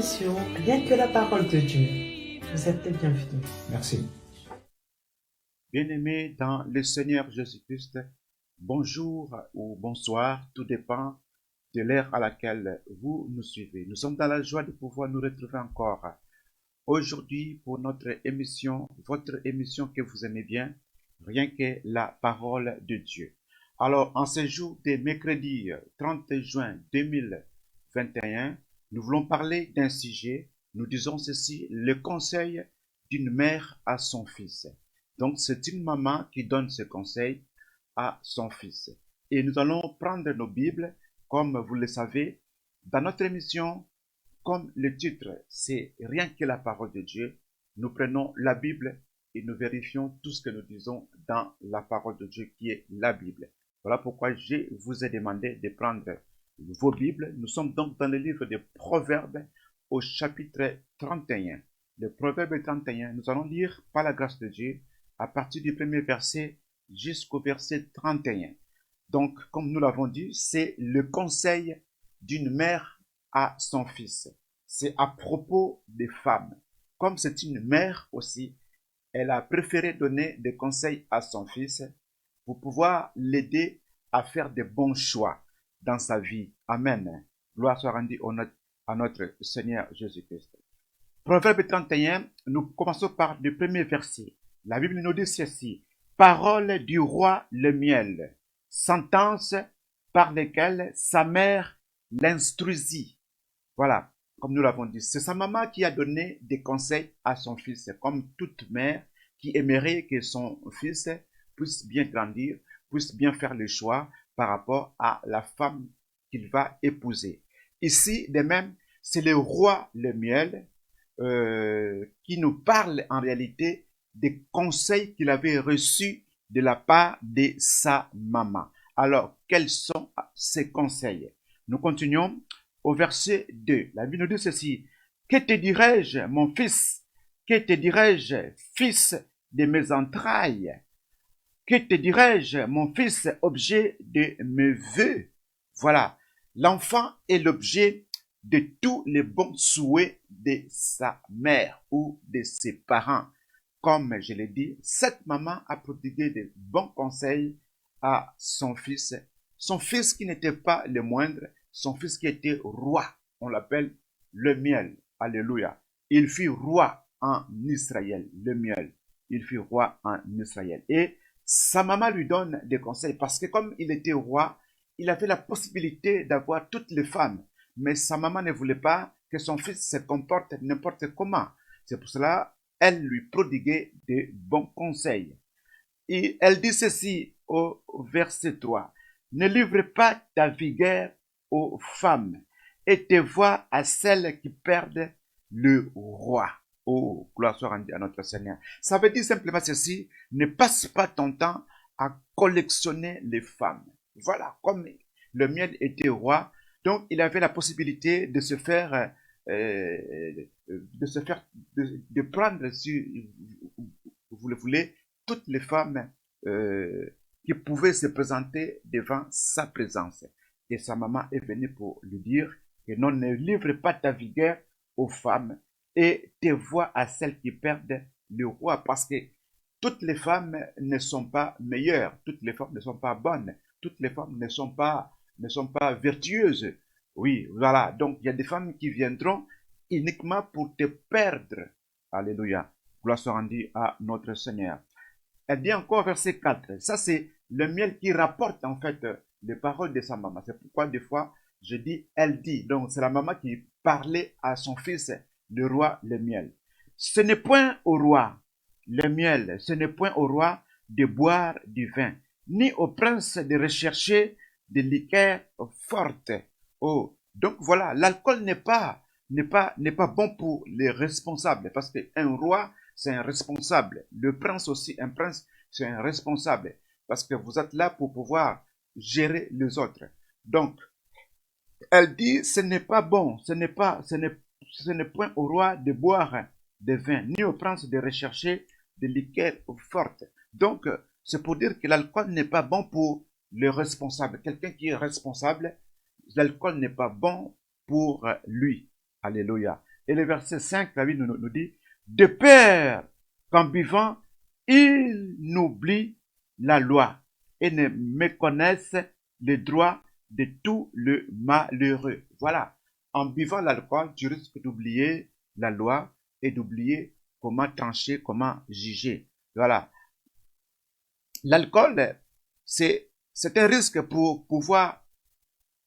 émission Rien que la parole de Dieu. Vous êtes les bienvenus. Merci. Bien-aimés dans le Seigneur Jésus-Christ, bonjour ou bonsoir, tout dépend de l'heure à laquelle vous nous suivez. Nous sommes dans la joie de pouvoir nous retrouver encore aujourd'hui pour notre émission, votre émission que vous aimez bien, Rien que la parole de Dieu. Alors, en ce jour de mercredi 30 juin 2021, nous voulons parler d'un sujet, nous disons ceci, le conseil d'une mère à son fils. Donc, c'est une maman qui donne ce conseil à son fils. Et nous allons prendre nos Bibles, comme vous le savez, dans notre émission, comme le titre, c'est Rien que la parole de Dieu, nous prenons la Bible et nous vérifions tout ce que nous disons dans la parole de Dieu qui est la Bible. Voilà pourquoi je vous ai demandé de prendre vos Bibles. Nous sommes donc dans le livre des Proverbes au chapitre 31. Le Proverbe 31, nous allons lire par la grâce de Dieu à partir du premier verset jusqu'au verset 31. Donc, comme nous l'avons dit, c'est le conseil d'une mère à son fils. C'est à propos des femmes. Comme c'est une mère aussi, elle a préféré donner des conseils à son fils pour pouvoir l'aider à faire de bons choix dans sa vie. Amen. Gloire soit rendue à notre Seigneur Jésus-Christ. Proverbe 31, nous commençons par le premier verset. La Bible nous dit ceci. Parole du roi le miel, sentence par lesquelles sa mère l'instruisit. Voilà, comme nous l'avons dit, c'est sa maman qui a donné des conseils à son fils, comme toute mère qui aimerait que son fils puisse bien grandir, puisse bien faire le choix par rapport à la femme qu'il va épouser. Ici, de même, c'est le roi le miel qui nous parle en réalité des conseils qu'il avait reçus de la part de sa maman. Alors, quels sont ces conseils? Nous continuons au verset 2. La Bible nous dit ceci. Que te dirais-je, mon fils? Que te dirais-je, fils de mes entrailles? Que te dirais-je, mon fils, objet de mes vœux? Voilà. L'enfant est l'objet de tous les bons souhaits de sa mère ou de ses parents. Comme je l'ai dit, cette maman a prodigué de bons conseils à son fils qui n'était pas le moindre, son fils qui était roi. On l'appelle le miel. Alléluia. Il fut roi en Israël, le miel. Il fut roi en Israël. Et sa maman lui donne des conseils parce que comme il était roi, il avait la possibilité d'avoir toutes les femmes. Mais sa maman ne voulait pas que son fils se comporte n'importe comment. C'est pour cela elle lui prodiguait de bons conseils. Et elle dit ceci au verset 3. Ne livre pas ta vigueur aux femmes et tes voix à celles qui perdent le roi. Oh, gloire soit rendue à notre Seigneur. Ça veut dire simplement ceci, ne passe pas ton temps à collectionner les femmes. Voilà, comme le miel était roi, donc il avait la possibilité de se faire, de prendre, si vous le voulez, toutes les femmes qui pouvaient se présenter devant sa présence. Et sa maman est venue pour lui dire que non, ne livre pas ta vigueur aux femmes et tes voix à celles qui perdent le roi, parce que toutes les femmes ne sont pas meilleures, toutes les femmes ne sont pas bonnes, toutes les femmes ne sont pas vertueuses. Oui, voilà. Donc, il y a des femmes qui viendront uniquement pour te perdre. Alléluia. Gloire soit rendue à notre Seigneur. Elle dit encore verset 4. Ça, c'est le miel qui rapporte en fait les paroles de sa maman. C'est pourquoi des fois, je dis, elle dit. Donc, c'est la maman qui parlait à son fils, le roi, le miel. Ce n'est point au roi, le miel, ce n'est point au roi de boire du vin, ni au prince de rechercher des liqueurs fortes. Oh, donc voilà, l'alcool n'est pas bon pour les responsables, parce qu'un roi, c'est un responsable. Le prince aussi, un prince, c'est un responsable, parce que vous êtes là pour pouvoir gérer les autres. Donc, elle dit, ce n'est pas bon, ce n'est point au roi de boire des vins, ni au prince de rechercher des liqueurs fortes. Donc, c'est pour dire que l'alcool n'est pas bon pour le responsable. Quelqu'un qui est responsable, l'alcool n'est pas bon pour lui. Alléluia. Et le verset 5, la Bible nous dit, de peur qu'en buvant, ils n'oublient la loi et ne méconnaissent les droits de tout le malheureux. Voilà. En buvant l'alcool, tu risques d'oublier la loi et d'oublier comment trancher, comment juger. Voilà. L'alcool, c'est un risque pour pouvoir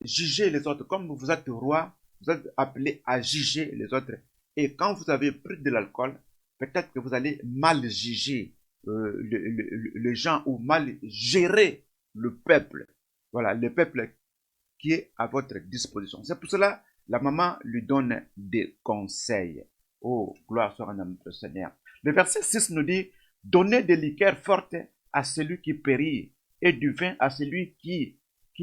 juger les autres. Comme vous êtes roi, vous êtes appelé à juger les autres. Et quand vous avez pris de l'alcool, peut-être que vous allez mal juger les gens ou mal gérer le peuple. Voilà, le peuple qui est à votre disposition. C'est pour cela la maman lui donne des conseils. Oh, gloire soit à notre Seigneur. Le verset 6 nous dit, donnez des liqueurs fortes à celui qui périt et du vin à celui qui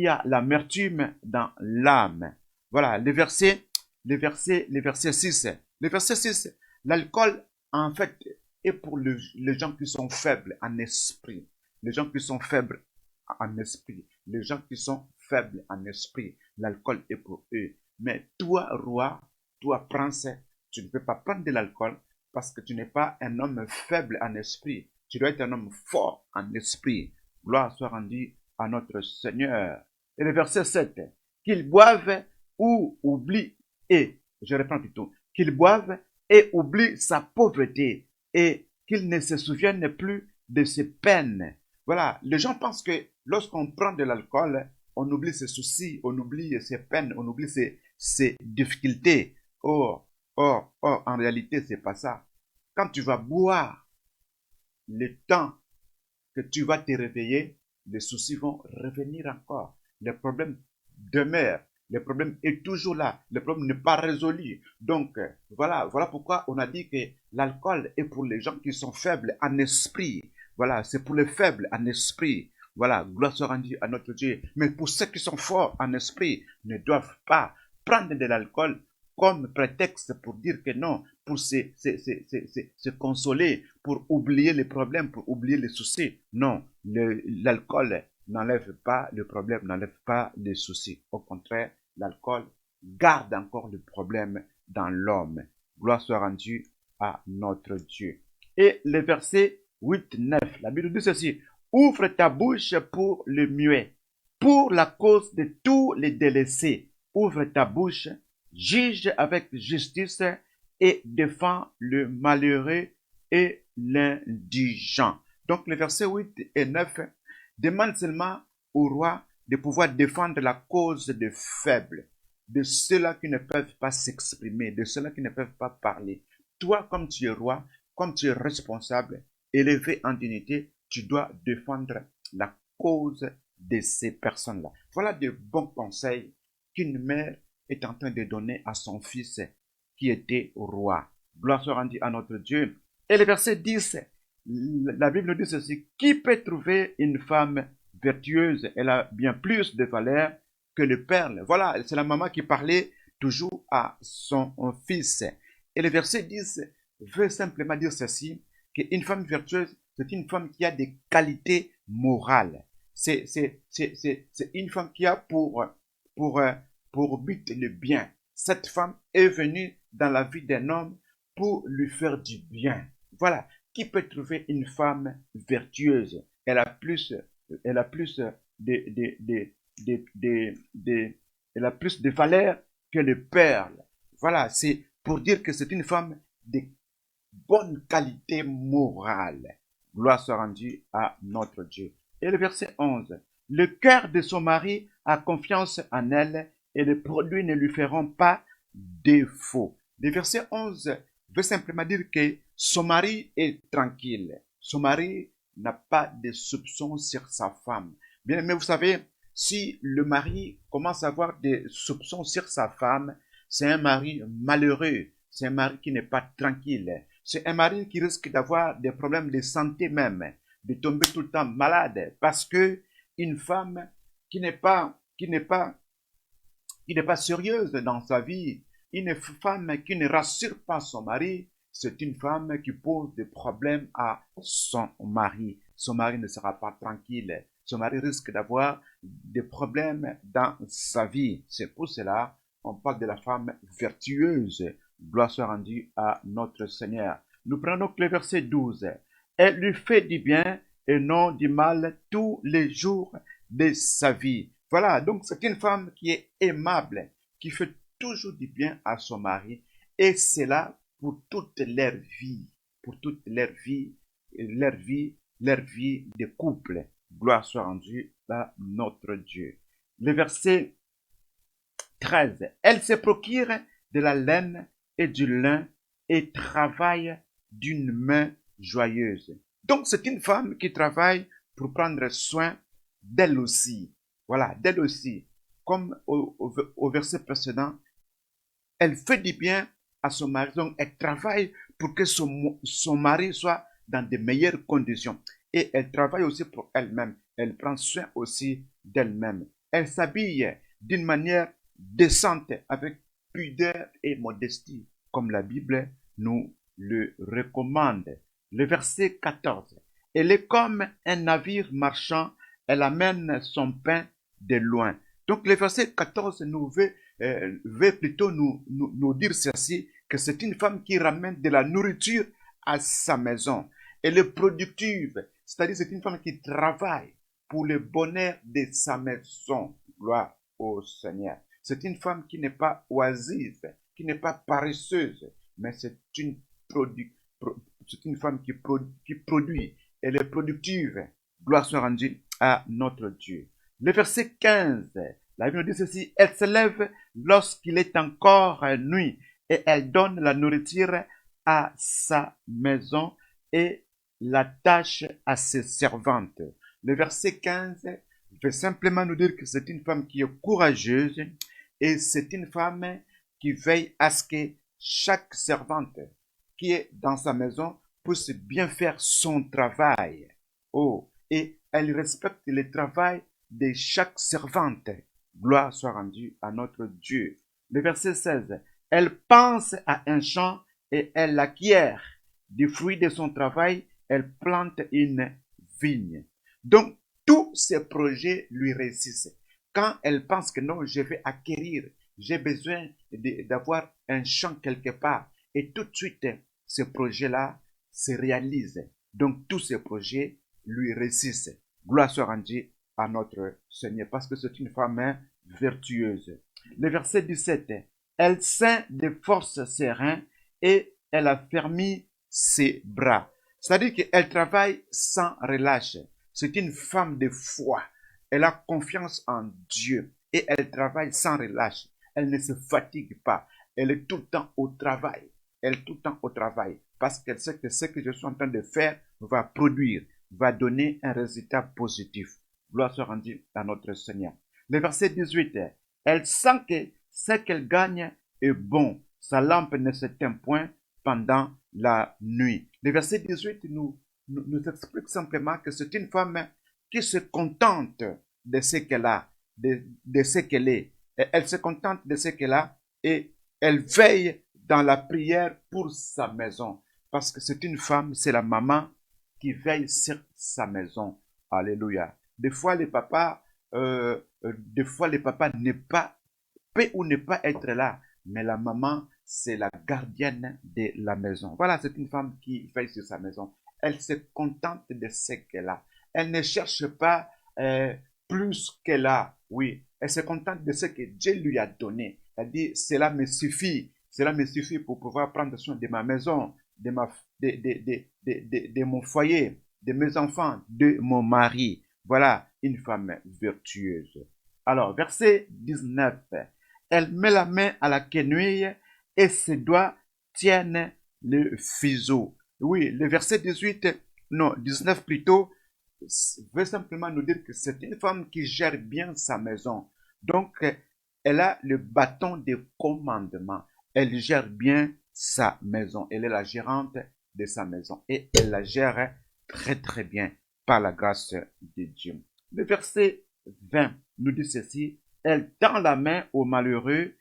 a l'amertume dans l'âme. Voilà, le verset 6. Le verset 6, l'alcool, en fait, est pour les gens qui sont faibles en esprit. Les gens qui sont faibles en esprit. Les gens qui sont faibles en esprit. L'alcool est pour eux. Mais toi, roi, toi, prince, tu ne peux pas prendre de l'alcool parce que tu n'es pas un homme faible en esprit. Tu dois être un homme fort en esprit. Gloire soit rendue à notre Seigneur. Et le verset 7, qu'ils boivent ou oublient, et, je reprends plutôt, qu'ils boivent et oublient sa pauvreté et qu'ils ne se souviennent plus de ses peines. Voilà, les gens pensent que lorsqu'on prend de l'alcool, on oublie ses soucis, on oublie ses peines, on oublie ses difficultés. Or, en réalité, c'est pas ça. Quand tu vas boire, le temps que tu vas te réveiller, les soucis vont revenir encore. Les problèmes demeurent. Le problème est toujours là. Le problème n'est pas résolu. Donc, voilà pourquoi on a dit que l'alcool est pour les gens qui sont faibles en esprit. Voilà, c'est pour les faibles en esprit. Voilà, gloire soit rendue à notre Dieu. Mais pour ceux qui sont forts en esprit, ne doivent pas prendre de l'alcool comme prétexte pour dire que non, pour se consoler, pour oublier les problèmes, pour oublier les soucis. Non, l'alcool n'enlève pas le problème, n'enlève pas les soucis. Au contraire, l'alcool garde encore le problème dans l'homme. Gloire soit rendue à notre Dieu. Et le verset 8-9, la Bible dit ceci, ouvre ta bouche pour le muet, pour la cause de tous les délaissés. Ouvre ta bouche, juge avec justice et défends le malheureux et l'indigent. Donc les versets 8 et 9 demandent seulement au roi de pouvoir défendre la cause des faibles, de ceux-là qui ne peuvent pas s'exprimer, de ceux-là qui ne peuvent pas parler. Toi, comme tu es roi, comme tu es responsable, élevé en dignité, tu dois défendre la cause de ces personnes-là. Voilà de bons conseils qu'une mère est en train de donner à son fils qui était roi. Gloire soit rendue à notre Dieu. Et le verset 10, la Bible nous dit ceci, qui peut trouver une femme vertueuse? Elle a bien plus de valeur que le perle. Voilà, c'est la maman qui parlait toujours à son fils. Et le verset 10 veut simplement dire ceci, qu'une femme vertueuse, c'est une femme qui a des qualités morales. C'est une femme qui a pour but le bien. Cette femme est venue dans la vie d'un homme pour lui faire du bien. Voilà. Qui peut trouver une femme vertueuse? Elle a plus elle a plus elle a plus de valeur que le perle. Voilà, c'est pour dire que c'est une femme de bonne qualité morale. Gloire soit rendue à notre Dieu. Et le verset 11. Le cœur de son mari a confiance en elle et les produits ne lui feront pas défaut. Le verset 11 veut simplement dire que son mari est tranquille. Son mari n'a pas de soupçons sur sa femme. Bien, mais vous savez, si le mari commence à avoir des soupçons sur sa femme, c'est un mari malheureux. C'est un mari qui n'est pas tranquille. C'est un mari qui risque d'avoir des problèmes de santé même, de tomber tout le temps malade, parce que une femme qui n'est pas sérieuse dans sa vie, une femme qui ne rassure pas son mari, c'est une femme qui pose des problèmes à son mari. Son mari ne sera pas tranquille. Son mari risque d'avoir des problèmes dans sa vie. C'est pour cela qu'on parle de la femme vertueuse. Gloire soit rendue à notre Seigneur. Nous prenons donc le verset 12. Elle lui fait du bien et non du mal tous les jours de sa vie. Voilà, donc c'est une femme qui est aimable, qui fait toujours du bien à son mari, et c'est là pour toute leur vie, pour toute leur vie de couple. Gloire soit rendue à notre Dieu. Le verset 13. Elle se procure de la laine et du lin et travaille d'une main joyeuse. Donc c'est une femme qui travaille pour prendre soin d'elle aussi. Voilà, d'elle aussi. Comme au verset précédent, elle fait du bien à son mari. Donc elle travaille pour que son mari soit dans de meilleures conditions. Et elle travaille aussi pour elle-même. Elle prend soin aussi d'elle-même. Elle s'habille d'une manière décente, avec pudeur et modestie, comme la Bible nous le recommande. Le verset 14. Elle est comme un navire marchand, elle amène son pain de loin. Donc le verset 14 nous veut plutôt nous dire ceci, que c'est une femme qui ramène de la nourriture à sa maison. Elle est productive, c'est-à-dire c'est une femme qui travaille pour le bonheur de sa maison. Gloire au Seigneur. C'est une femme qui n'est pas oisive, qui n'est pas paresseuse, mais c'est une femme qui produit. Elle est productive. Gloire soit rendue à notre Dieu. Le verset 15, la Bible nous dit ceci, elle se lève lorsqu'il est encore nuit et elle donne la nourriture à sa maison et la tâche à ses servantes. Le verset 15 veut simplement nous dire que c'est une femme qui est courageuse et c'est une femme qui veille à ce que chaque servante qui est dans sa maison puisse bien faire son travail. Oh, et elle respecte le travail de chaque servante. Gloire soit rendue à notre Dieu. Le verset 16. Elle pense à un champ et elle acquiert du fruit de son travail. Elle plante une vigne. Donc, tous ces projets lui réussissent. Quand elle pense que non, je vais acquérir, j'ai besoin d'avoir un champ quelque part. Et tout de suite, ce projet-là se réalise. Donc, tous ces projets lui réussissent. Gloire soit rendue à notre Seigneur, parce que c'est une femme vertueuse. Le verset 17. Elle ceint de force ses reins et elle affermit ses bras. C'est-à-dire qu'elle travaille sans relâche. C'est une femme de foi. Elle a confiance en Dieu et elle travaille sans relâche. Elle ne se fatigue pas. Elle est tout le temps au travail. Elle est tout le temps au travail parce qu'elle sait que ce que je suis en train de faire va produire, va donner un résultat positif. Gloire soit rendue à notre Seigneur. Le verset 18. Elle sent que ce qu'elle gagne est bon. Sa lampe ne s'éteint point pendant la nuit. Le verset 18 nous explique simplement que c'est une femme qui se contente de ce qu'elle a, de ce qu'elle est. Elle se contente de ce qu'elle a et elle veille dans la prière pour sa maison. Parce que c'est une femme, c'est la maman qui veille sur sa maison. Alléluia. Des fois, les papas ne pas, peut ou ne pas être là. Mais la maman, c'est la gardienne de la maison. Voilà, c'est une femme qui veille sur sa maison. Elle se contente de ce qu'elle a. Elle ne cherche pas plus qu'elle a. Oui, elle se contente de ce que Dieu lui a donné. Elle dit, cela me suffit. Cela me suffit pour pouvoir prendre soin de ma maison, de mon foyer, de mes enfants, de mon mari. Voilà, une femme vertueuse. Alors, verset 19. Elle met la main à la quenouille et ses doigts tiennent le fuseau. Oui, le verset 18, non, 19 plutôt, veut simplement nous dire que c'est une femme qui gère bien sa maison. Donc, elle a le bâton de commandement. Elle gère bien sa maison. Elle est la gérante de sa maison et elle la gère très très bien par la grâce de Dieu. Le verset 20 nous dit ceci, elle tend la main au malheureux,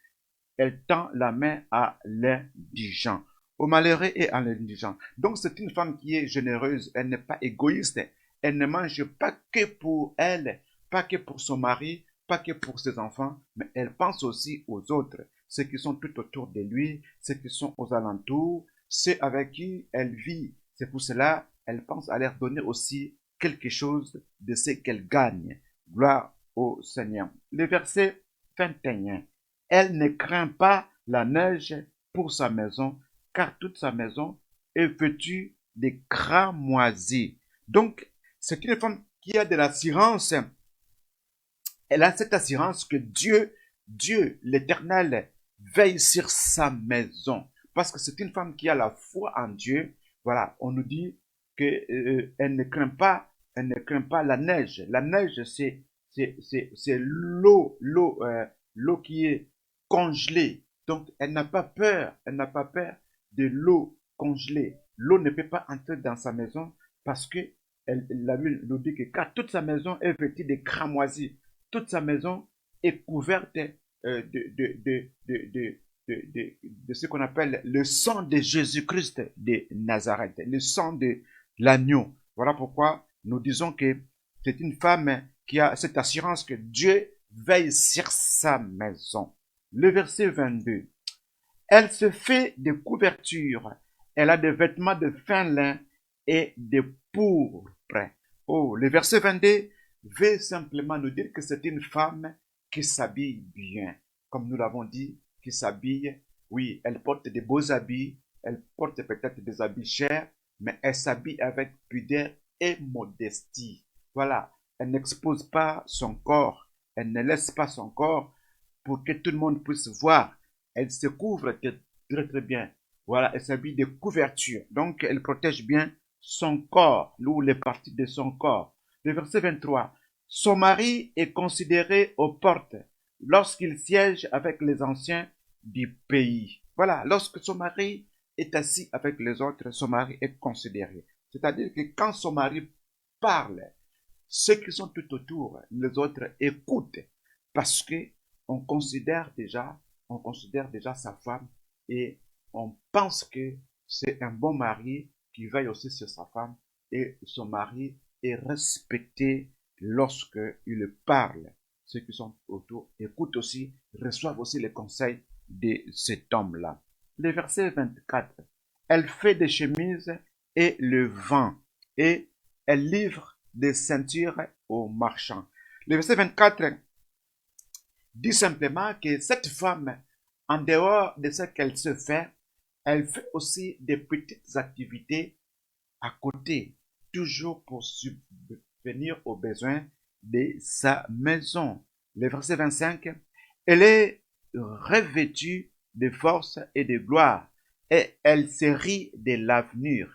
elle tend la main à l'indigent. Au malheureux et à l'indigent. Donc c'est une femme qui est généreuse, elle n'est pas égoïste, elle ne mange pas que pour elle, pas que pour son mari, pas que pour ses enfants, mais elle pense aussi aux autres. ceux qui sont tout autour de lui, ceux qui sont aux alentours, ceux avec qui elle vit. C'est pour cela elle pense à leur donner aussi quelque chose de ce qu'elle gagne. Gloire au Seigneur. Le verset 21. Elle ne craint pas la neige pour sa maison, car toute sa maison est vêtue de cramoisis. Donc, c'est une femme qui a de l'assurance. Elle a cette assurance que Dieu, l'Éternel, veille sur sa maison. Parce que c'est une femme qui a la foi en Dieu. Voilà, on nous dit que elle ne craint pas, la neige. La neige, c'est l'eau qui est congelée. Donc, elle n'a pas peur, de l'eau congelée. L'eau ne peut pas entrer dans sa maison parce que la Bible nous dit que car toute sa maison est vêtue de cramoisis, toute sa maison est couverte de ce qu'on appelle le sang de Jésus-Christ de Nazareth, le sang de l'agneau. Voilà pourquoi nous disons que c'est une femme qui a cette assurance que Dieu veille sur sa maison. Le verset 22. Elle se fait des couvertures. Elle a des vêtements de fin lin et de pourpre. Oh, le verset 22 veut simplement nous dire que c'est une femme qui s'habille bien. Comme nous l'avons dit, qui s'habille, oui, elle porte de beaux habits, elle porte peut-être des habits chers, mais elle s'habille avec pudeur et modestie. Voilà, elle n'expose pas son corps, elle ne laisse pas son corps pour que tout le monde puisse voir. Elle se couvre très très bien. Voilà, elle s'habille de couverture. Donc, elle protège bien son corps, ou les parties de son corps. Le verset 23. Son mari est considéré aux portes lorsqu'il siège avec les anciens du pays. Voilà, lorsque son mari est assis avec les autres, son mari est considéré. C'est-à-dire que quand son mari parle, ceux qui sont tout autour, les autres écoutent parce que on considère déjà sa femme et on pense que c'est un bon mari qui veille aussi sur sa femme et son mari est respecté lorsque il parle. Ceux qui sont autour écoutent aussi, reçoivent aussi les conseils de cet homme-là. Le verset 24. Elle fait des chemises et le vend et elle livre des ceintures aux marchands. Le verset 24 dit simplement que cette femme, en dehors de ce qu'elle se fait, elle fait aussi des petites activités à côté, toujours pour subvenir aux besoins de sa maison. Le verset 25, elle est revêtue de force et de gloire et elle se rit de l'avenir.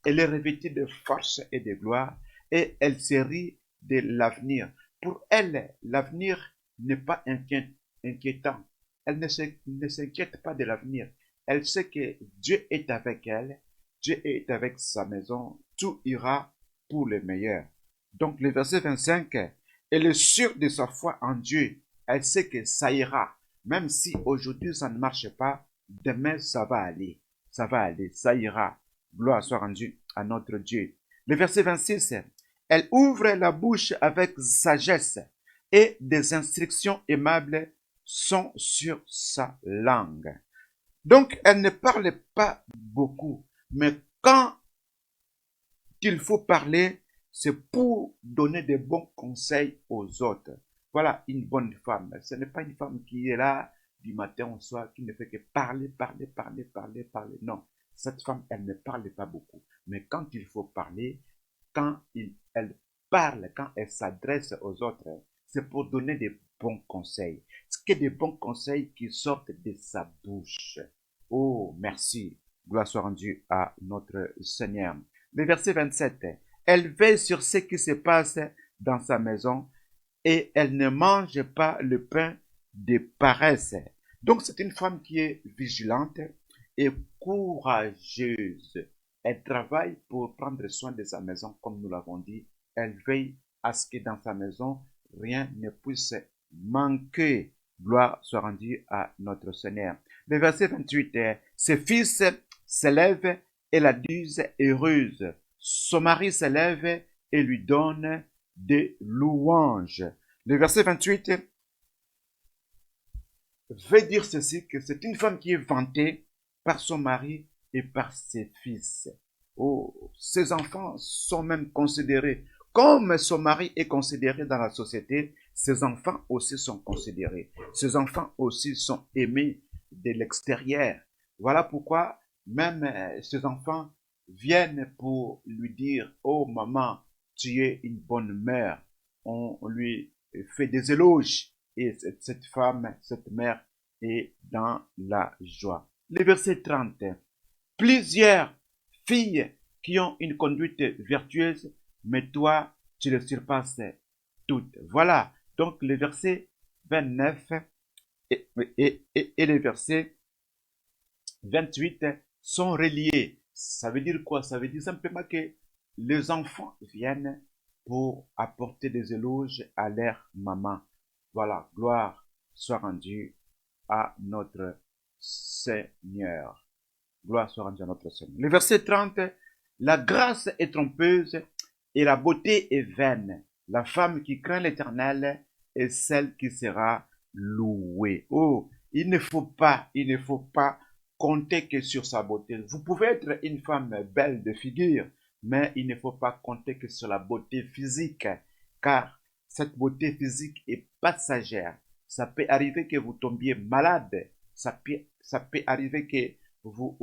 Elle est revêtue de force et de gloire et elle se rit de l'avenir. Pour elle, l'avenir n'est pas inquiétant. Elle ne s'inquiète pas de l'avenir. Elle sait que Dieu est avec elle, Dieu est avec sa maison, tout ira pour le meilleur. Donc le verset 25, elle est sûre de sa foi en Dieu. Elle sait que ça ira. Même si aujourd'hui ça ne marche pas, demain ça va aller. Ça va aller, ça ira. Gloire soit rendue à notre Dieu. Le verset 26, elle ouvre la bouche avec sagesse et des instructions aimables sont sur sa langue. Donc, elle ne parle pas beaucoup, mais quand il faut parler, c'est pour donner de bons conseils aux autres. Voilà une bonne femme. Ce n'est pas une femme qui est là du matin au soir, qui ne fait que parler. Non, cette femme, elle ne parle pas beaucoup. Mais quand il faut parler, elle parle, quand elle s'adresse aux autres, c'est pour donner des bons conseils. Ce qui est des bons conseils qui sortent de sa bouche. Oh, merci. Gloire soit rendue à notre Seigneur. Le verset 27. Elle veille sur ce qui se passe dans sa maison et elle ne mange pas le pain de paresse. Donc, c'est une femme qui est vigilante et courageuse. Elle travaille pour prendre soin de sa maison, comme nous l'avons dit. Elle veille à ce que dans sa maison, rien ne puisse manquer. Gloire soit rendue à notre Seigneur. Le verset 28. Ses fils s'élèvent et la disent heureuse. Son mari s'élève et lui donne des louanges. Le verset 28. veut dire ceci, que c'est une femme qui est vantée par son mari et par ses fils. Oh, ses enfants sont même considérés comme son mari est considéré dans la société, ses enfants aussi sont considérés. Ses enfants aussi sont aimés de l'extérieur. Voilà pourquoi même ses enfants viennent pour lui dire, oh maman, tu es une bonne mère. On lui fait des éloges et cette femme, cette mère est dans la joie. Le verset 30. Plusieurs filles qui ont une conduite vertueuse, mais toi, tu les surpasses toutes. Voilà, donc le verset 29 et le verset 28 sont reliés. Ça veut dire quoi? Ça veut dire simplement que les enfants viennent pour apporter des éloges à leur maman. Voilà, gloire soit rendue à notre Seigneur. Gloire soit rendue à notre Seigneur. Le verset 30, la grâce est trompeuse et la beauté est vaine. La femme qui craint l'Éternel est celle qui sera louée. Oh, il ne faut pas compter que sur sa beauté. Vous pouvez être une femme belle de figure, mais il ne faut pas compter que sur la beauté physique, car cette beauté physique est passagère. Ça peut arriver que vous tombiez malade. Ça peut arriver que vous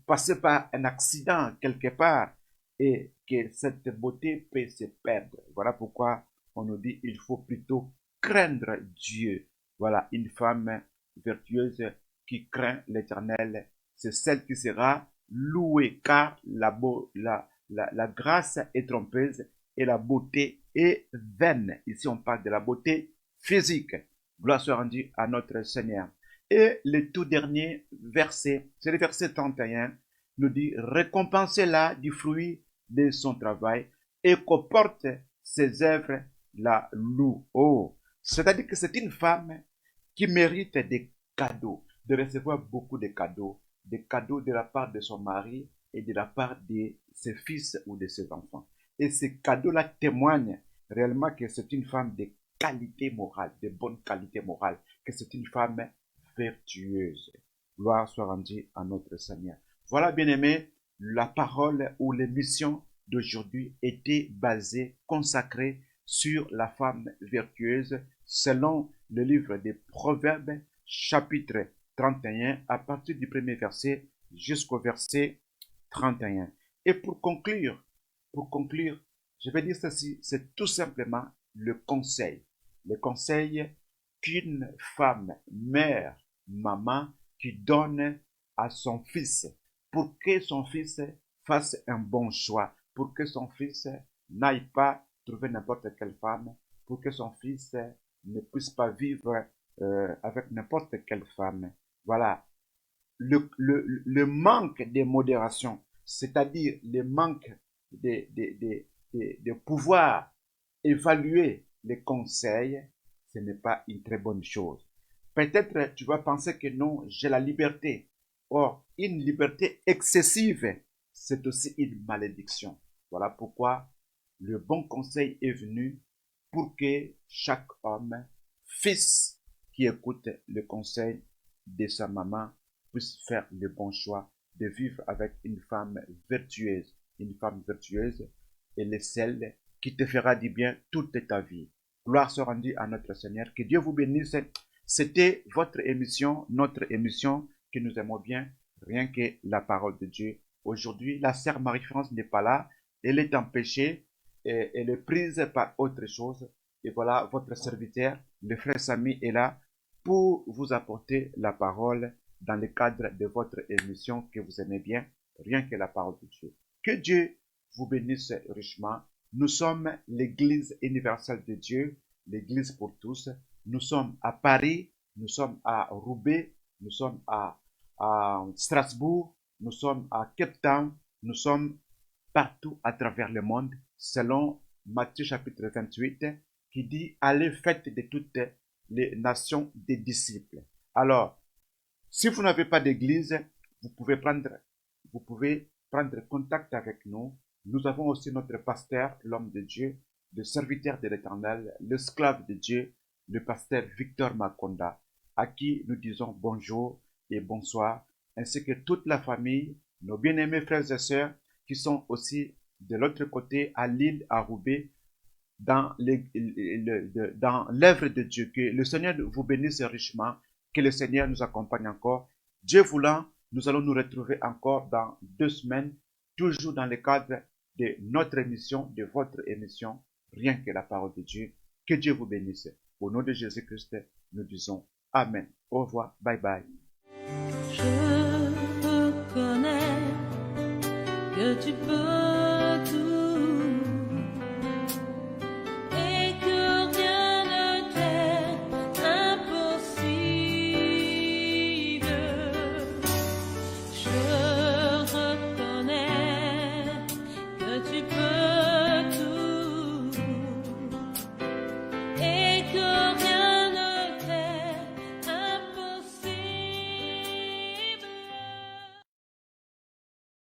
passez par un accident quelque part et que cette beauté peut se perdre. Voilà pourquoi on nous dit il faut plutôt craindre Dieu. Voilà, une femme vertueuse qui craint l'Éternel, c'est celle qui sera louée, car la grâce est trompeuse et la beauté est vaine. Ici, on parle de la beauté physique. Gloire soit rendue à notre Seigneur. Et le tout dernier verset, c'est le verset 31, nous dit, récompensez-la du fruit de son travail et qu'apporte ses œuvres la loue. Oh, c'est-à-dire que c'est une femme qui mérite des cadeaux, de recevoir beaucoup de cadeaux, des cadeaux de la part de son mari et de la part de ses fils ou de ses enfants. Et ces cadeaux-là témoignent réellement que c'est une femme de qualité morale, de bonne qualité morale, que c'est une femme vertueuse. Gloire soit rendue à notre Seigneur. Voilà, bien-aimés, la parole ou l'émission d'aujourd'hui était basée, consacrée sur la femme vertueuse selon le livre des Proverbes, chapitre 31, à partir du premier verset jusqu'au verset 31. Et pour conclure, je vais dire ceci, c'est tout simplement le conseil qu'une femme, mère, maman, qui donne à son fils pour que son fils fasse un bon choix, pour que son fils n'aille pas trouver n'importe quelle femme, pour que son fils ne puisse pas vivre avec n'importe quelle femme. Voilà. Le manque de modération, c'est-à-dire le manque de pouvoir évaluer les conseils, ce n'est pas une très bonne chose. Peut-être tu vas penser que non, j'ai la liberté. Or, une liberté excessive, c'est aussi une malédiction. Voilà pourquoi le bon conseil est venu pour que chaque homme, fils qui écoute le conseil de sa maman, puisse faire le bon choix de vivre avec une femme vertueuse. Une femme vertueuse, elle est celle qui te fera du bien toute ta vie. Gloire soit rendue à notre Seigneur. Que Dieu vous bénisse. C'était votre émission, notre émission que nous aimons bien, rien que la parole de Dieu. Aujourd'hui, la sœur Marie-France n'est pas là. Elle est en péché et elle est prise par autre chose. Et voilà, votre serviteur, le frère Samy, est là pour vous apporter la parole dans le cadre de votre émission que vous aimez bien, rien que la parole de Dieu. Que Dieu vous bénisse richement. Nous sommes l'Église universelle de Dieu, l'Église pour tous. Nous sommes à Paris, nous sommes à Roubaix, nous sommes à Strasbourg, nous sommes à Cape Town, nous sommes partout à travers le monde, selon Matthieu chapitre 28, qui dit, allez faites de toutes les nations des disciples. Alors, si vous n'avez pas d'église, vous pouvez prendre contact avec nous. Nous avons aussi notre pasteur, l'homme de Dieu, le serviteur de l'Éternel, l'esclave de Dieu, le pasteur Victor Makonda, à qui nous disons bonjour et bonsoir, ainsi que toute la famille, nos bien-aimés frères et sœurs qui sont aussi de l'autre côté à Lille, à Roubaix, dans l'œuvre de Dieu. Que le Seigneur vous bénisse richement, que le Seigneur nous accompagne encore. Dieu voulant, nous allons nous retrouver encore dans 2 semaines, toujours dans le cadre de notre émission, de votre émission, Rien que la parole de Dieu. Que Dieu vous bénisse. Au nom de Jésus-Christ, nous disons Amen. Au revoir. Bye bye. Je reconnais que tu peux tout